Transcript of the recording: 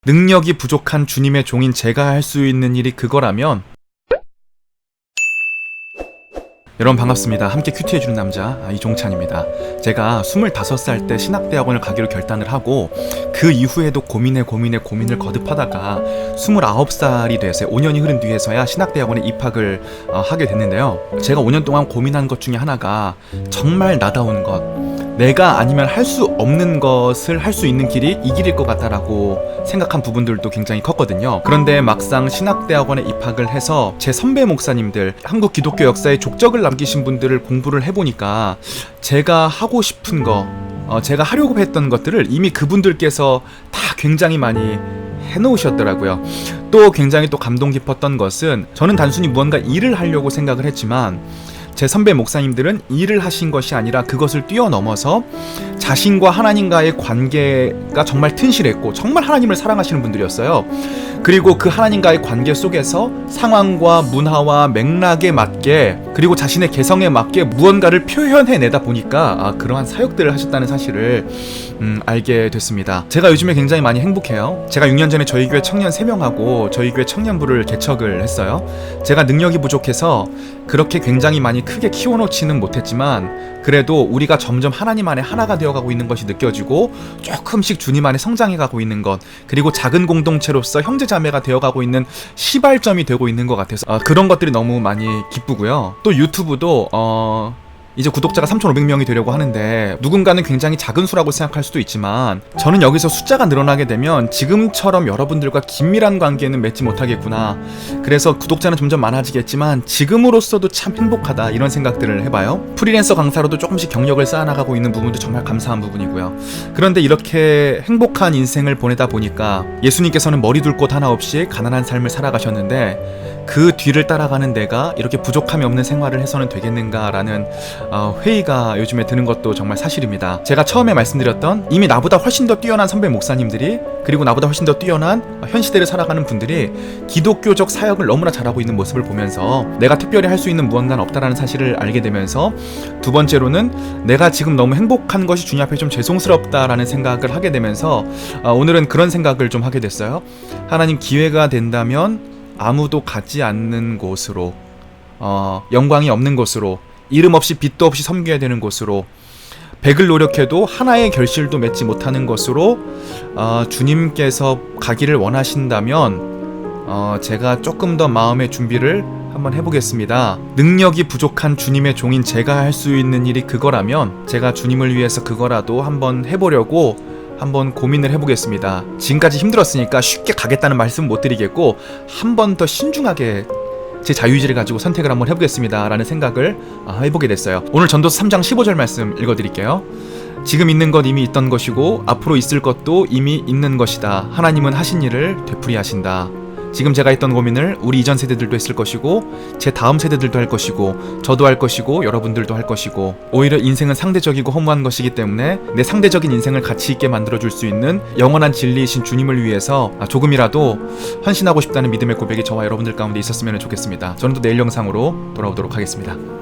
능력이 부족한 주님의 종인 제가 할 수 있는 일이 그거라면, 여러분 반갑습니다. 함께 큐티해주는 남자 이종찬입니다. 제가 25살 때 신학대학원을 가기로 결단을 하고 그 이후에도 고민을 거듭하다가 29살이 돼서 5년이 흐른 뒤에서야 신학대학원에 입학을 하게 됐는데요. 제가 5년 동안 고민한 것 중에 하나가 정말 나다운 것, 내가 아니면 할 수 없는 것을 할 수 있는 길이 이 길일 것 같다라고 생각한 부분들도 굉장히 컸거든요. 그런데 막상 신학대학원에 입학을 해서 제 선배 목사님들, 한국 기독교 역사에 족적을 남기신 분들을 공부를 해보니까 제가 하고 싶은 거, 제가 하려고 했던 것들을 이미 그분들께서 다 굉장히 많이 해놓으셨더라고요. 또 굉장히 또 감동 깊었던 것은, 저는 단순히 무언가 일을 하려고 생각을 했지만 제 선배 목사님들은 일을 하신 것이 아니라 그것을 뛰어넘어서 자신과 하나님과의 관계가 정말 튼실했고 정말 하나님을 사랑하시는 분들이었어요. 그리고 그 하나님과의 관계 속에서 상황과 문화와 맥락에 맞게, 그리고 자신의 개성에 맞게 무언가를 표현해내다 보니까 그러한 사역들을 하셨다는 사실을 알게 됐습니다. 제가 요즘에 굉장히 많이 행복해요. 제가 6년 전에 저희 교회 청년 3명하고 저희 교회 청년부를 개척을 했어요. 제가 능력이 부족해서 그렇게 굉장히 많이 크게 키워놓지는 못했지만 그래도 우리가 점점 하나님 안에 하나가 되어가고 있는 것이 느껴지고 조금씩 주님 안에 성장해가고 있는 것, 그리고 작은 공동체로서 형제자매가 되어가고 있는 시발점이 되고 있는 것 같아서 그런 것들이 너무 많이 기쁘고요. 또 유튜브도 이제 구독자가 3,500명이 되려고 하는데, 누군가는 굉장히 작은 수라고 생각할 수도 있지만 저는 여기서 숫자가 늘어나게 되면 지금처럼 여러분들과 긴밀한 관계는 맺지 못하겠구나, 그래서 구독자는 점점 많아지겠지만 지금으로서도 참 행복하다, 이런 생각들을 해봐요. 프리랜서 강사로도 조금씩 경력을 쌓아나가고 있는 부분도 정말 감사한 부분이고요. 그런데 이렇게 행복한 인생을 보내다 보니까 예수님께서는 머리 둘 곳 하나 없이 가난한 삶을 살아가셨는데 그 뒤를 따라가는 내가 이렇게 부족함이 없는 생활을 해서는 되겠는가라는 회의가 요즘에 드는 것도 정말 사실입니다. 제가 처음에 말씀드렸던 이미 나보다 훨씬 더 뛰어난 선배 목사님들이, 그리고 나보다 훨씬 더 뛰어난 현 시대를 살아가는 분들이 기독교적 사역을 너무나 잘하고 있는 모습을 보면서 내가 특별히 할 수 있는 무언가는 없다라는 사실을 알게 되면서, 두 번째로는 내가 지금 너무 행복한 것이 주님 앞에 좀 죄송스럽다라는 생각을 하게 되면서 오늘은 그런 생각을 좀 하게 됐어요. 하나님, 기회가 된다면 아무도 가지 않는 곳으로, 영광이 없는 곳으로, 이름 없이 빛도 없이 섬겨야 되는 곳으로, 100을 노력해도 하나의 결실도 맺지 못하는 것으로 주님께서 가기를 원하신다면 제가 조금 더 마음의 준비를 한번 해보겠습니다. 능력이 부족한 주님의 종인 제가 할 수 있는 일이 그거라면 제가 주님을 위해서 그거라도 한번 해보려고 한번 고민을 해보겠습니다. 지금까지 힘들었으니까 쉽게 가겠다는 말씀 못 드리겠고, 한 번 더 신중하게 제 자유의지를 가지고 선택을 한번 해보겠습니다 라는 생각을 해보게 됐어요. 오늘 전도서 3장 15절 말씀 읽어드릴게요. 지금 있는 것 이미 있던 것이고 앞으로 있을 것도 이미 있는 것이다. 하나님은 하신 일을 되풀이 하신다. 지금 제가 했던 고민을 우리 이전 세대들도 했을 것이고 제 다음 세대들도 할 것이고 저도 할 것이고 여러분들도 할 것이고, 오히려 인생은 상대적이고 허무한 것이기 때문에 내 상대적인 인생을 가치 있게 만들어줄 수 있는 영원한 진리이신 주님을 위해서 조금이라도 헌신하고 싶다는 믿음의 고백이 저와 여러분들 가운데 있었으면 좋겠습니다. 저는 또 내일 영상으로 돌아오도록 하겠습니다.